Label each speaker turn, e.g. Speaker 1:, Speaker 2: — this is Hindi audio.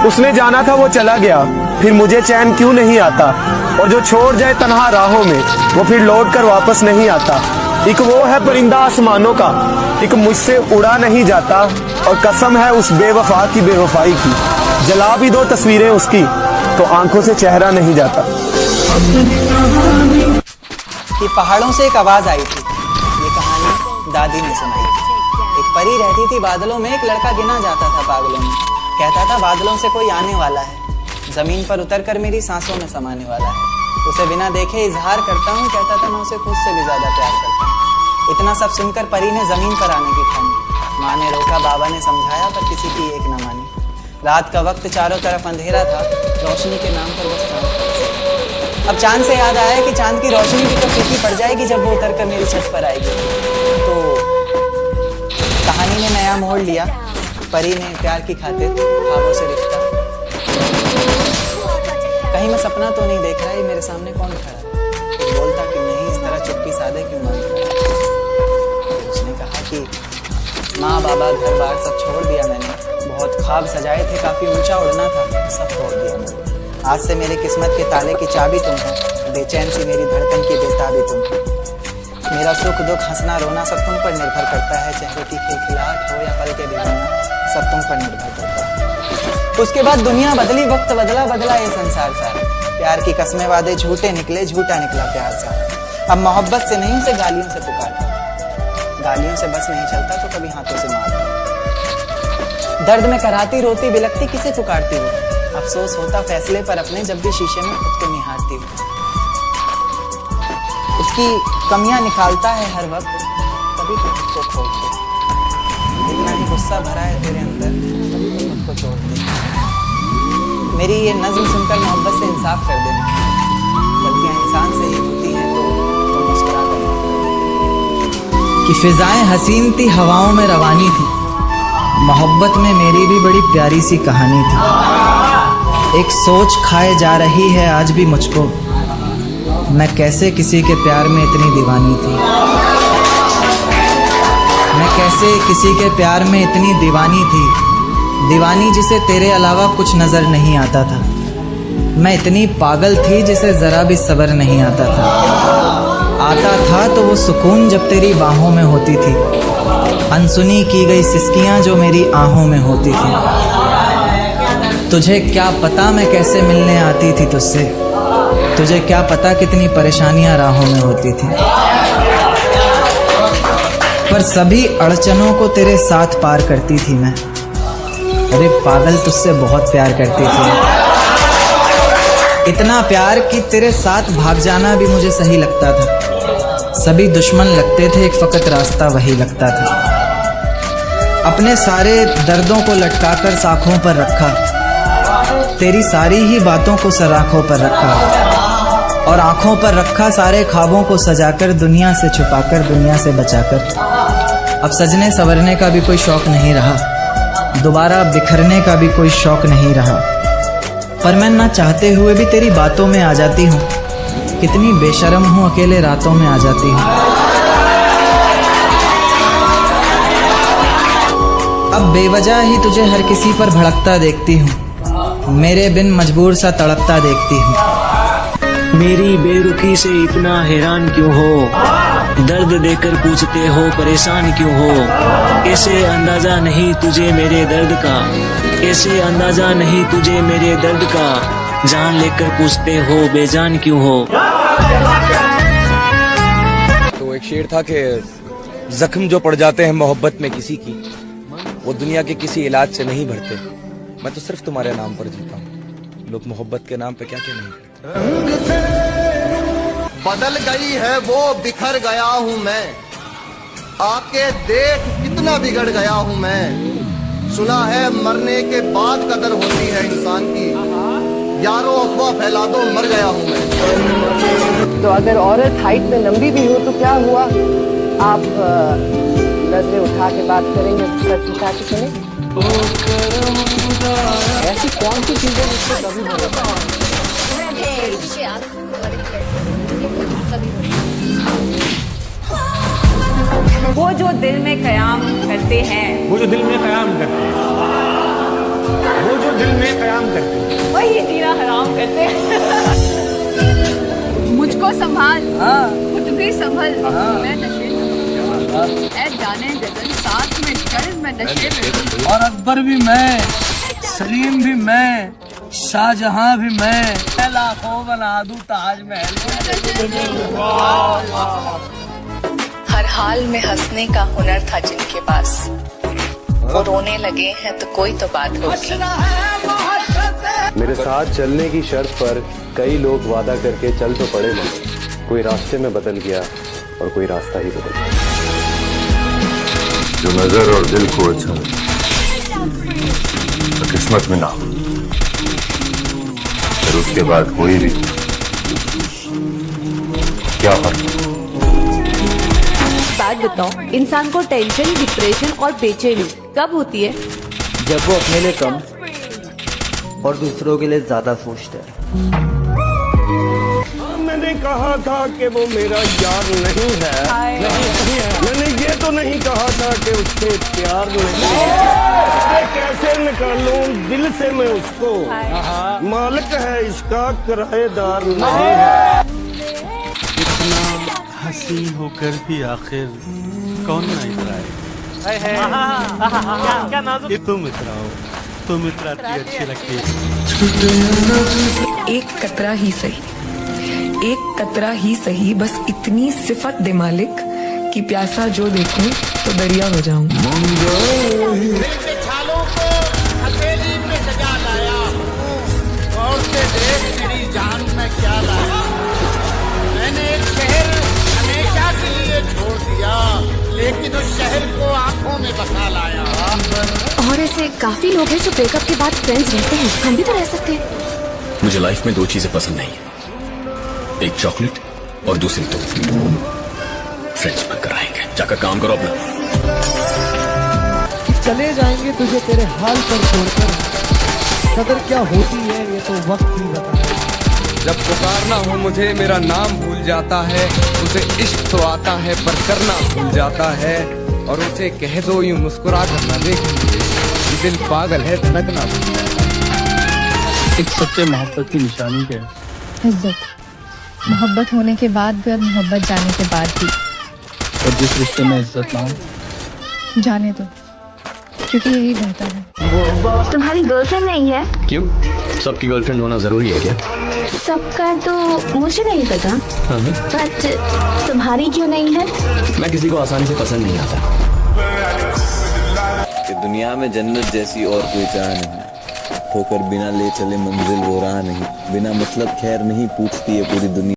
Speaker 1: उसने जाना था वो चला गया, फिर मुझे चैन क्यों नहीं आता। और जो छोड़ जाए तन्हा राहों में, वो फिर लौट कर वापस नहीं आता। एक वो है परिंदा आसमानों का, एक मुझसे उड़ा नहीं जाता। और कसम है उस बेवफा की बेवफाई की, जला भी दो तस्वीरें उसकी तो आंखों से चेहरा नहीं जाता।
Speaker 2: कि पहाड़ों से एक आवाज आई थी, ये कहानी दादी ने सुनाई थी। एक परी रहती थी बादलों में, एक लड़का गिना जाता था पागलों में। कहता था बादलों से कोई आने वाला है, जमीन पर उतरकर मेरी सांसों में समाने वाला है। उसे बिना देखे इजहार करता हूँ, कहता था मैं उसे खुद से भी ज्यादा प्यार करता हूँ। इतना सब सुनकर परी ने जमीन पर आने की ठानी। माँ ने रोका, बाबा ने समझाया, पर किसी की एक न मानी। रात का वक्त चारों तरफ अंधेरा था, रोशनी के नाम पर बस चांद था। अब चांद से याद आया कि चांद की रोशनी भी तो फीकी पड़ जाएगी जब वो उतरकर मेरी छत पर आएगी। तो कहानी ने नया मोड़ लिया। परी ने प्यार की खातिर ख्वाबों से रिश्ता। कहीं मैं सपना तो नहीं देख रहा, ये मेरे सामने कौन खड़ा है? तो बोलता क्यों नहीं, इस तरह चुप्पी साधे क्यों मांगता है? उसने कहा कि माँ बाबा घर बार सब छोड़ दिया मैंने, बहुत ख्वाब सजाए थे, काफी ऊंचा उड़ना था, सब तोड़ दिया मैंने। आज से मेरी किस्मत के ताले की चाबी तुम हो, बेचैन सी मेरी धड़कन की बेताबी तुम हो। मेरा सुख दुख हंसना रोना सब तुम पर निर्भर करता है, चेहरे की खिलखिलाहट हो या पल के भिगोना, सब तुम पर निर्भर करता है। उसके बाद दुनिया बदली, वक्त बदला, बदला ये संसार सारा। प्यार की कस्में वादे झूठे निकले, झूठा निकला प्यार सारा। अब मोहब्बत से नहीं, उसे गालियों से पुकारता, गालियों से बस नहीं चलता तो कभी हाथों से मारता। दर्द में कराती रोती बिलखती किसे पुकारती हो, अफसोस होता फैसले पर अपने जब भी शीशे में खुद को निहारती हो। उसकी कमियां निकालता है हर वक्त, कभी तो खुद को खोलते। इतना ही गुस्सा भरा है तेरे अंदर, कभी तो खुद को छोड़ते। मेरी ये नज्म सुनकर मोहब्बत से इंसाफ कर देना, गलतियां इंसान से ही होती हैं तो मुस्कुरा कर। कि फिजाएं हसीन थी, हवाओं में रवानी थी, मोहब्बत में मेरी भी बड़ी प्यारी सी कहानी थी। एक सोच खाए जा रही है आज भी मुझको, मैं कैसे किसी के प्यार में इतनी दीवानी थी। मैं कैसे किसी के प्यार में इतनी दीवानी थी, दीवानी जिसे तेरे अलावा कुछ नजर नहीं आता था। मैं इतनी पागल थी जिसे जरा भी सब्र नहीं आता था। आता था तो वो सुकून जब तेरी बाहों में होती थी, अनसुनी की गई सिसकियां जो मेरी आहों में होती थी। तुझे क्या पता मैं कैसे मिलने आती थी तुझसे, तुझे क्या पता कितनी परेशानियां राहों में होती थी। पर सभी अड़चनों को तेरे साथ पार करती थी मैं। अरे पागल, तुझसे बहुत प्यार करती थी, इतना प्यार कि तेरे साथ भाग जाना भी मुझे सही लगता था। सभी दुश्मन लगते थे, एक फकत रास्ता वही लगता था। अपने सारे दर्दों को लटकाकर साखों पर रखा, तेरी सारी ही बातों को सराखों पर रखा, और आंखों पर रखा सारे ख्वाबों को सजाकर, दुनिया से छुपाकर, दुनिया से बचाकर। अब सजने संवरने का भी कोई शौक नहीं रहा, दोबारा बिखरने का भी कोई शौक नहीं रहा। पर मैं ना चाहते हुए भी तेरी बातों में आ जाती हूँ, कितनी बेशर्म हूँ, अकेले रातों में आ जाती हूँ। अब बेवजह ही तुझे हर किसी पर भड़कता देखती हूँ, मेरे बिन मजबूर सा तड़पता देखती हूँ।
Speaker 3: मेरी बेरुखी से इतना हैरान क्यों हो, दर्द देकर पूछते हो परेशान क्यों हो। कैसे अंदाजा नहीं तुझे मेरे दर्द का, कैसे अंदाजा नहीं तुझे मेरे दर्द का, जान लेकर पूछते हो बेजान क्यों हो।
Speaker 4: तो एक शेर था कि जख्म जो पड़ जाते हैं मोहब्बत में किसी की, वो दुनिया के किसी इलाज से नहीं भरते। मैं तो सिर्फ तुम्हारे नाम पर जीता हूँ, लोग मोहब्बत के नाम पे क्या क्या नहीं करते।
Speaker 5: बदल गई है वो, बिखर गया हूँ मैं, आके देख कितना बिगड़ गया हूँ मैं। सुना है मरने के बाद कदर होती है इंसान की, यारों अफवाह फैला दो मर गया हूँ मैं।
Speaker 6: तो अगर औरत हाइट में लंबी भी हो तो क्या हुआ, आप नजरें उठा के बात करेंगे, सर झुका के चले। ऐसी कौन सी चीजें जिससे कभी हो
Speaker 7: वो जो दिल में कयाम करते हैं,
Speaker 8: वो जो दिल में कयाम करते हैं, वो जो दिल में कयाम हराम करते हैं।
Speaker 7: वही जीना हराम करते हैं। मुझको संभाल, खुद भी संभल, मैं नशे में हूँ। ऐ जाने गजल साथ में चल, मैं नशे में हूँ।
Speaker 8: और अकबर भी मैं, सलीम भी मैं, शाहजहां भी मैं, लाखों बना दूं ताजमहल।
Speaker 9: हर हाल में हंसने का हुनर था जिनके पास, वो रोने लगे हैं तो कोई तो बात होगी।
Speaker 1: मेरे साथ चलने की शर्त पर कई लोग वादा करके चल तो पड़े, मगर कोई रास्ते में बदल गया और कोई रास्ता ही बदल गया।
Speaker 10: जो नजर और दिल को अच्छा लगे, तो किस्मत में ना हो, फिर उसके बाद कोई भी क्या फर्क।
Speaker 7: बात बताओ, इंसान को टेंशन, डिप्रेशन और बेचैनी कब होती है?
Speaker 2: जब वो अपने लिए कम और दूसरों के लिए ज्यादा सोचता है।
Speaker 1: मैंने कहा था कि वो मेरा यार नहीं है, मैंने ये तो नहीं कहा था कि उससे प्यार नहीं है। कैसे निकालूं दिल से मैं उसको, मालिक है इसका किराएदार नहीं है।
Speaker 8: हसीन होकर भी आखिर कौन ना इतराए। ये तुम इतराओ, तुम इतराती अच्छी लगती है।
Speaker 9: एक कतरा ही सही, एक कतरा ही सही, बस इतनी सिफत दे मालिक कि प्यासा जो देखूं तो दरिया हो जाऊं।
Speaker 8: और से देख मेरी जान में क्या लाया। मैंने एक शहर हमेशा के लिए छोड़ दिया, लेकिन उस शहर को आंखों में बसा लाया।
Speaker 7: और ऐसे काफी लोग हैं जो ब्रेकअप के बाद फ्रेंड्स रहते हैं, हम भी तो रह सकते हैं।
Speaker 10: मुझे लाइफ में दो चीजें पसंद नहीं है, एक चॉकलेट और दूसरी तुम। फ्रेंड्स बनकर आएंगे, जाकर काम करो अपना।
Speaker 2: चले जाएंगे तुझे तेरे हाल पर छोड़कर, कदर क्या होती है ये तो वक्त ही बताए।
Speaker 4: जब पुकारना हो मुझे मेरा नाम भूल जाता है, उसे इश्क तो आता है पर करना भूल जाता है। और उसे कह दो यूं मुस्कुरा कर न देख मुझे, ये दिल पागल है धड़कना।
Speaker 8: एक सच्चे मोहब्बत की निशानी क्या है?
Speaker 7: इज्जत, मोहब्बत होने के बाद भी और मोहब्बत जाने के बाद भी।
Speaker 8: और जिस रिश्ते में इज्जत ना हो,
Speaker 7: जाने दो, क्योंकि यही बेहतर है। तुम्हारी गर्लफ्रेंड नहीं है?
Speaker 10: क्यों? सबकी गर्लफ्रेंड होना जरूरी है क्या?
Speaker 7: सबका तो मुझे नहीं पता, बट तुम्हारी क्यों नहीं है?
Speaker 10: मैं किसी को आसानी से पसंद नहीं आता।
Speaker 2: कि दुनिया में जन्नत जैसी और कोई चाह नहीं, ठोकर बिना ले चले मंजिल वो राह नहीं, बिना मतलब खैर नहीं पूछती है पूरी दुनिया।